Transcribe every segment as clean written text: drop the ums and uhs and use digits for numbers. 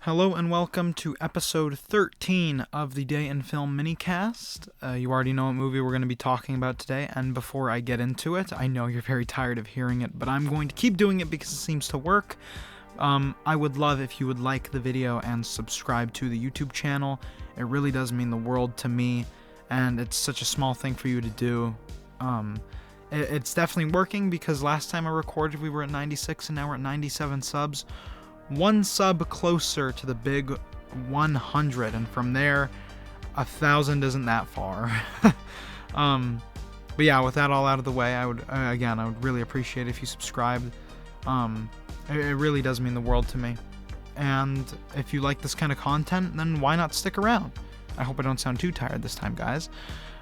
Hello and welcome to episode 13 of the Day in Film MiniCast. You already know what movie we're going to be talking about today, and before I get into it, I know you're very tired of hearing it, but I'm going to keep doing it because it seems to work. I would love if you would like the video and subscribe to the YouTube channel. It really does mean the world to me, and it's such a small thing for you to do. It's definitely working because last time I recorded we were at 96 and now we're at 97 subs. One sub closer to the big 100, and from there 1,000 isn't that far. But yeah, with that all out of the way, I would really appreciate if you subscribed. It really does mean the world to me, and if you like this kind of content, then why not stick around? I hope I don't sound too tired this time, guys.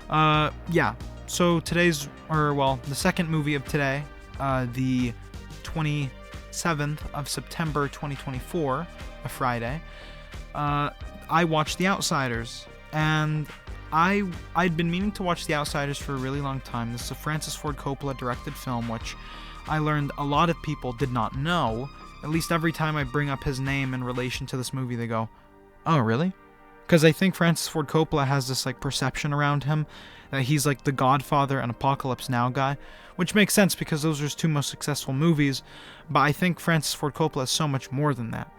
Yeah, so the second movie of today, the 27th of September 2024, a Friday, I watched The Outsiders, and I'd been meaning to watch The Outsiders for a really long time. This is a Francis Ford Coppola directed film, which I learned a lot of people did not know. At least every time I bring up his name in relation to this movie, they go, "Oh, really?" Because I think Francis Ford Coppola has this perception around him that he's like the Godfather and Apocalypse Now guy, which makes sense because those are his two most successful movies. But I think Francis Ford Coppola is so much more than that,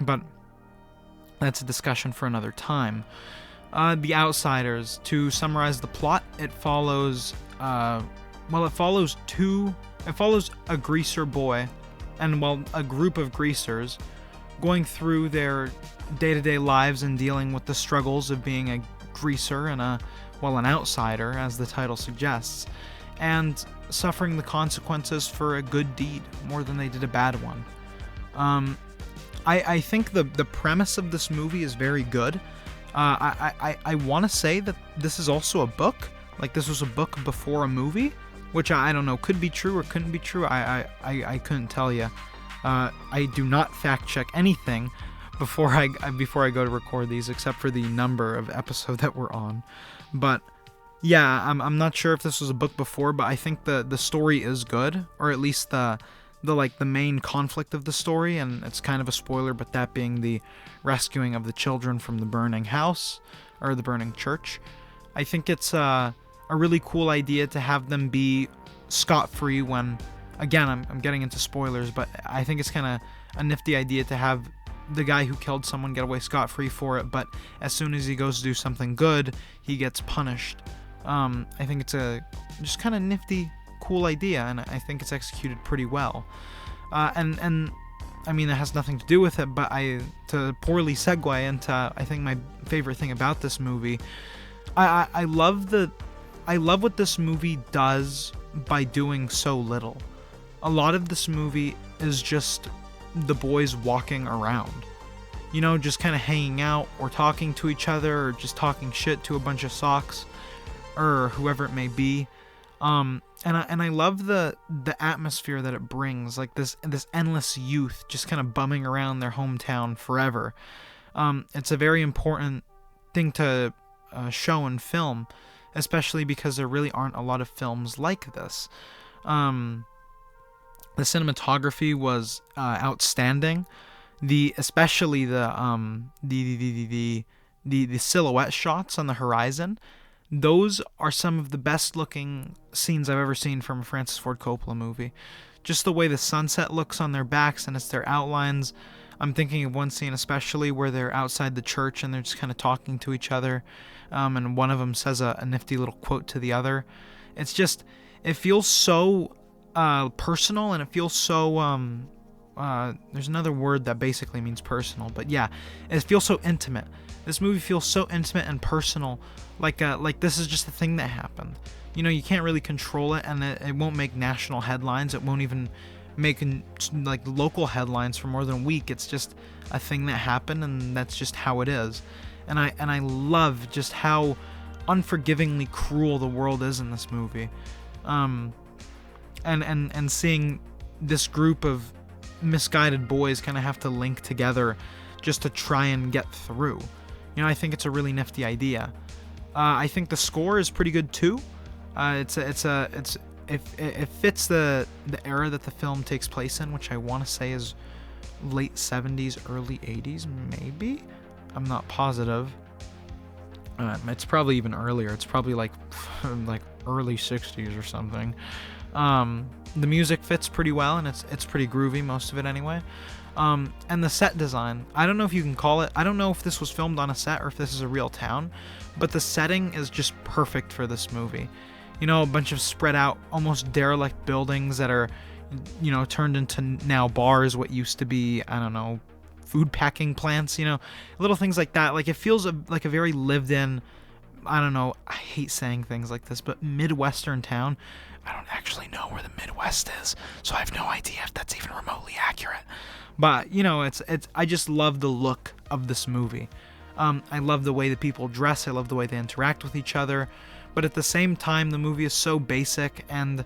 but that's a discussion for another time. The Outsiders, to summarize the plot, it follows a greaser boy and a group of greasers going through their day-to-day lives and dealing with the struggles of being a greaser and an outsider, as the title suggests, and suffering the consequences for a good deed more than they did a bad one. I think the premise of this movie is very good. I want to say that this is also a book. Like, this was a book before a movie, which I don't know, could be true or couldn't be true. I couldn't tell you. I do not fact check anything before I go to record these, except for the number of episode that we're on. But yeah, I'm not sure if this was a book before, but I think the story is good, or at least the main conflict of the story, and it's kind of a spoiler, but that being the rescuing of the children from the burning house, or the burning church. I think it's a really cool idea to have them be scot-free when, again, I'm getting into spoilers, but I think it's kind of a nifty idea to have the guy who killed someone get away scot-free for it, but as soon as he goes to do something good, he gets punished. I think it's a just kind of nifty, cool idea, and I think it's executed pretty well. And I mean, it has nothing to do with it, but to poorly segue into, I think, my favorite thing about this movie, I love what this movie does by doing so little. A lot of this movie is just the boys walking around, just kind of hanging out or talking to each other or just talking shit to a bunch of socks or whoever it may be. And I love the atmosphere that it brings, like this endless youth just kind of bumming around their hometown forever. It's a very important thing to show in film, especially because there really aren't a lot of films like this. The cinematography was outstanding. Especially the silhouette shots on the horizon. Those are some of the best looking scenes I've ever seen from a Francis Ford Coppola movie. Just the way the sunset looks on their backs and it's their outlines. I'm thinking of one scene especially where they're outside the church and they're just kind of talking to each other, and one of them says a nifty little quote to the other. It's just, it feels so personal, and it feels so there's another word that basically means personal, but yeah, it feels so intimate. This movie feels so intimate and personal, like this is just a thing that happened. You can't really control it, and it won't make national headlines. It won't even make local headlines for more than a week. It's just a thing that happened, and that's just how it is. And I love just how unforgivingly cruel the world is in this movie. And seeing this group of misguided boys kind of have to link together just to try and get through. I think it's a really nifty idea. I think the score is pretty good too. It fits the era that the film takes place in, which I want to say is late 70s, early 80s, maybe? I'm not positive. It's probably even earlier. It's probably like early 60s or something. The music fits pretty well, and it's pretty groovy, most of it anyway. And the set design, I don't know if you can call it, I don't know if this was filmed on a set or if this is a real town, but the setting is just perfect for this movie. You know, a bunch of spread out, almost derelict buildings that are, you know, turned into now bars, what used to be, I don't know, food packing plants, you know, little things like that. Like, it feels like a very lived in, I don't know, I hate saying things like this, but Midwestern town. I don't actually know where the Midwest is, so I have no idea if that's even remotely accurate. But, you know, I just love the look of this movie. I love the way that people dress. I love the way they interact with each other. But at the same time, the movie is so basic and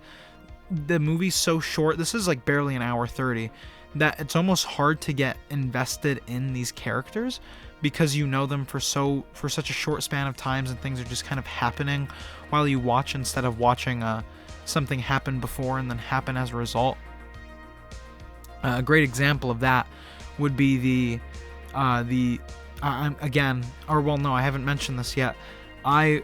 the movie's so short. This is like barely an hour 30, that it's almost hard to get invested in these characters because you know them for such a short span of times, and things are just kind of happening while you watch instead of watching something happen before and then happen as a result. A great example of that would be again, or well, no, I haven't mentioned this yet. I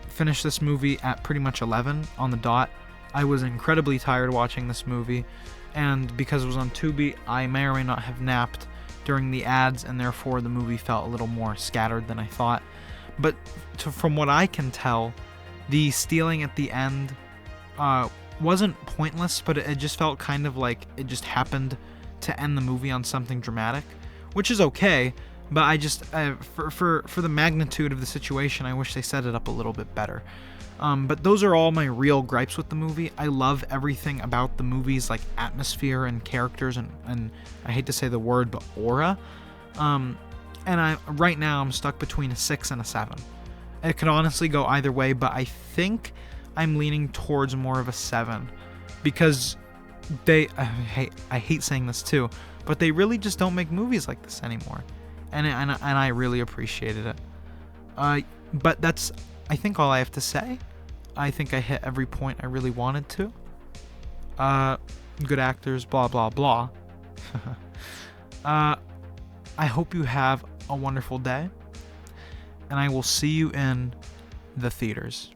finished this movie at pretty much 11 on the dot. I was incredibly tired watching this movie, and because it was on Tubi, I may or may not have napped during the ads, and therefore the movie felt a little more scattered than I thought. But from what I can tell, the stealing at the end wasn't pointless, but it just felt kind of like it just happened to end the movie on something dramatic, which is okay. But I just for the magnitude of the situation, I wish they set it up a little bit better. But those are all my real gripes with the movie. I love everything about the movie's like atmosphere and characters and I hate to say the word, but aura. And right now I'm stuck between a 6 and a 7. It could honestly go either way, but I think I'm leaning towards more of a 7 because I hate saying this too, but they really just don't make movies like this anymore, and I really appreciated it. But that's, I think, all I have to say. I think I hit every point I really wanted to. Good actors, blah blah blah. I hope you have a wonderful day, and I will see you in the theaters.